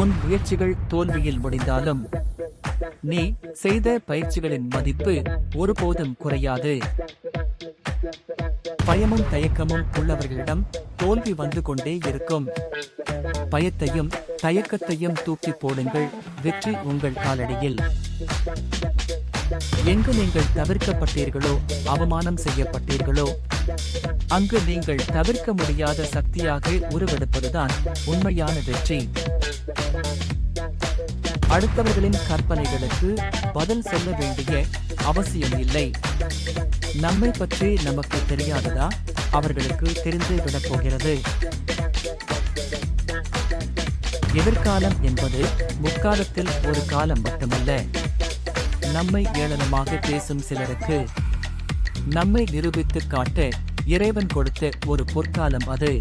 உன் முயற்சிகள் தோல்வியில் முடிந்தாலும் நீ செய்த பயிற்சிகளின் மதிப்பு ஒருபோதும் குறையாது. பயமும் தயக்கமும் உள்ளவர்களிடம் தோல்வி வந்து கொண்டே இருக்கும். பயத்தையும் தயக்கத்தையும் தூக்கி போடுங்கள், வெற்றி உங்கள் காலடியில். எங்கு நீங்கள் தவிர்க்கப்பட்டீர்களோ, அவமானம் செய்யப்பட்டீர்களோ, அங்கு நீங்கள் தவிர்க்க முடியாத சக்தியாக உருவெடுப்பதுதான் உண்மையான வெற்றி. அடுத்தவர்களின் கற்பனைகளுக்கு பதில் சொல்ல வேண்டிய அவசியம் இல்லை. நம்மை பற்றி நமக்கு தெரியாததா அவர்களுக்கு தெரிந்து விடப் போகிறது. எதிர்காலம் என்பது முற்காலத்தில் ஒரு காலம் மட்டுமல்ல. நம்மை ஏளனமாக பேசும் சிலருக்கு நம்மை நிரூபித்து காட்ட இறைவன் கொடுத்த ஒரு பொற்காலம் அது.